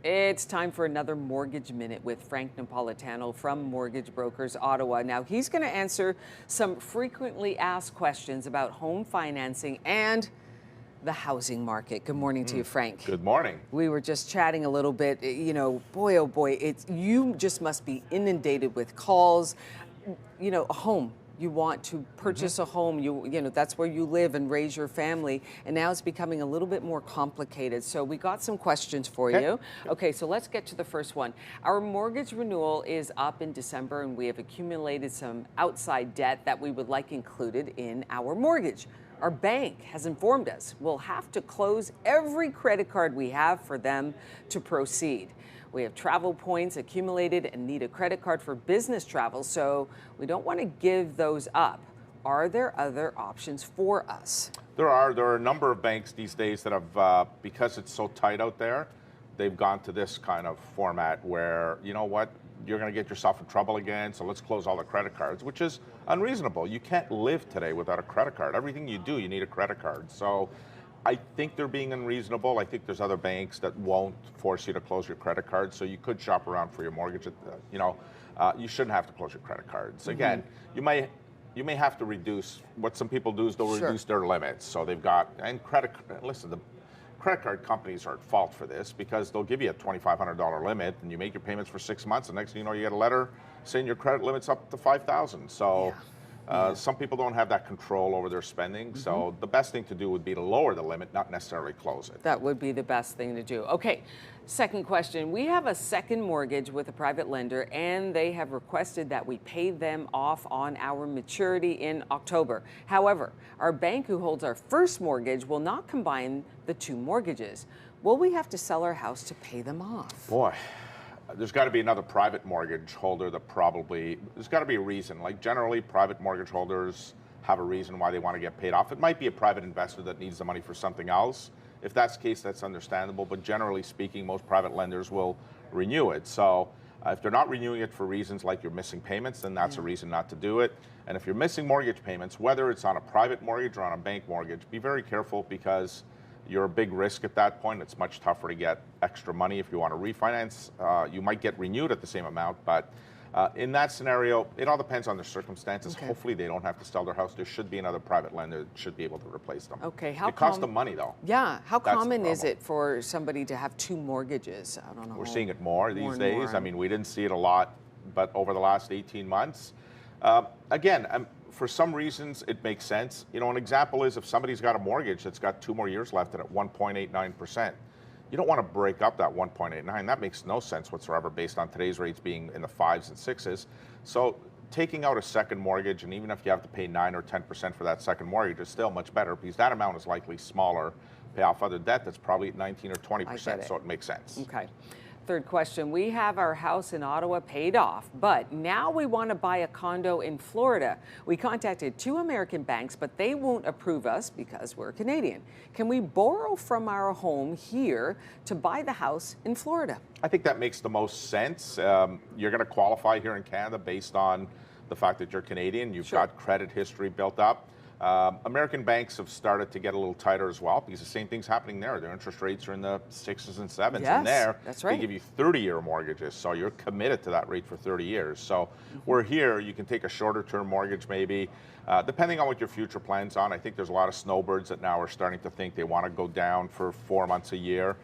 It's time for another Mortgage Minute with Frank Napolitano from Mortgage Brokers Ottawa. Now, he's going to answer some frequently asked questions about home financing and the housing market. Good morning to you, Frank. Good morning. We were just chatting a little bit. You know, boy, oh boy, you just must be inundated with calls. You know, a home. You want to purchase a home, you know, that's where you live and raise your family, and now it's becoming a little bit more complicated. So we got some questions for you. Okay, so let's get to the first one. Our mortgage renewal is up in December, and we have accumulated some outside debt that we would like included in our mortgage. Our bank has informed us we'll have to close every credit card we have for them to proceed. We have travel points accumulated and need a credit card for business travel, so we don't want to give those up. Are there other options for us? There are a number of banks these days that have, because it's so tight out there, they've gone to this kind of format where, you know what, you're going to get yourself in trouble again, so let's close all the credit cards, which is unreasonable. You can't live today without a credit card. Everything you do, you need a credit card. So I think they're being unreasonable. I think there's other banks that won't force you to close your credit card, so you could shop around for your mortgage. You shouldn't have to close your credit cards. Again, you may have to reduce. What some people do is they'll reduce their limits. So they've got, and listen, the credit card companies are at fault for this because they'll give you a $2,500 limit and you make your payments for 6 months, and next thing you know, you get a letter saying your credit limit's up to $5,000. So. Some people don't have that control over their spending, so the best thing to do would be to lower the limit, not necessarily close it. That would be the best thing to do. Okay, second question. We have a second mortgage with a private lender, and they have requested that we pay them off on our maturity in October. However, our bank who holds our first mortgage will not combine the two mortgages. Will we have to sell our house to pay them off? Boy. There's got to be another private mortgage holder that there's got to be a reason. Like generally, private mortgage holders have a reason why they want to get paid off. It might be a private investor that needs the money for something else. If that's the case, that's understandable. But generally speaking, most private lenders will renew it. So if they're not renewing it for reasons like you're missing payments, then that's a reason not to do it. And if you're missing mortgage payments, whether it's on a private mortgage or on a bank mortgage, be very careful because you're a big risk at that point. It's much tougher to get extra money if you want to refinance. You might get renewed at the same amount, but in that scenario, it all depends on their circumstances. Hopefully they don't have to sell their house. There should be another private lender that should be able to replace them. Okay, it costs them money though. Yeah, how common is it for somebody to have two mortgages? I don't know. We're seeing it more these days. More. I mean, we didn't see it a lot, but over the last 18 months, for some reasons, it makes sense. You know, an example is if somebody's got a mortgage that's got 2 more years left and at 1.89%, you don't want to break up that 1.89. That makes no sense whatsoever based on today's rates being in the 5s and 6s. So taking out a second mortgage, and even if you have to pay 9 or 10% for that second mortgage, is still much better because that amount is likely smaller, pay off other debt that's probably at 19 or 20%, so it makes sense. Okay. Third question. We have our house in Ottawa paid off, but now we want to buy a condo in Florida. We contacted 2 American banks, but they won't approve us because we're Canadian. Can we borrow from our home here to buy the house in Florida? I think that makes the most sense. You're going to qualify here in Canada based on the fact that you're Canadian. You've got credit history built up. American banks have started to get a little tighter as well because the same thing's happening there. Their interest rates are in the 6s and 7s. Yes, and there, that's right. they give you 30-year mortgages, so you're committed to that rate for 30 years. So we're here, you can take a shorter-term mortgage maybe, depending on what your future plans on. I think there's a lot of snowbirds that now are starting to think they want to go down for 4 months a year.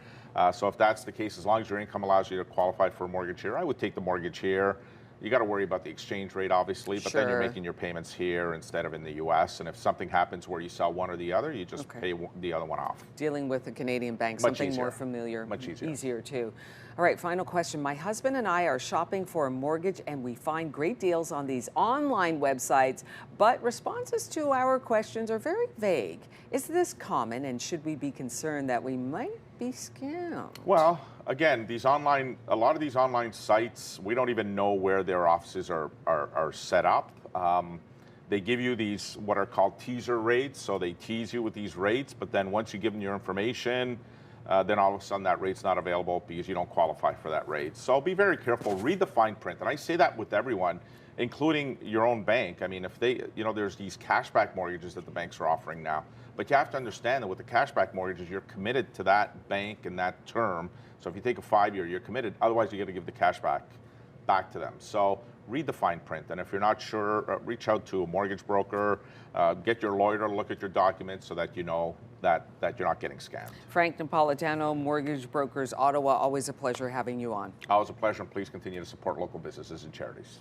So if that's the case, as long as your income allows you to qualify for a mortgage here, I would take the mortgage here. You got to worry about the exchange rate, obviously, but then you're making your payments here instead of in the U.S. And if something happens where you sell one or the other, you just pay the other one off. Dealing with a Canadian bank, Much something easier. more familiar. Much easier. Easier, too. All right, final question. My husband and I are shopping for a mortgage, and we find great deals on these online websites, but responses to our questions are very vague. Is this common, and should we be concerned that we might be scammed? Well, again, a lot of these online sites, we don't even know where their offices are set up. They give you these what are called teaser rates, so they tease you with these rates, but then once you give them your information, then all of a sudden that rate's not available because you don't qualify for that rate. So be very careful, read the fine print, and I say that with everyone, including your own bank. I mean, if they, there's these cashback mortgages that the banks are offering now. But you have to understand that with the cashback mortgages, you're committed to that bank and that term. So if you take a 5-year, you're committed. Otherwise, you got to give the cash back to them. So read the fine print. And if you're not sure, reach out to a mortgage broker, get your lawyer to look at your documents so that you know that you're not getting scammed. Frank Napolitano, Mortgage Brokers, Ottawa. Always a pleasure having you on. Always a pleasure, and please continue to support local businesses and charities.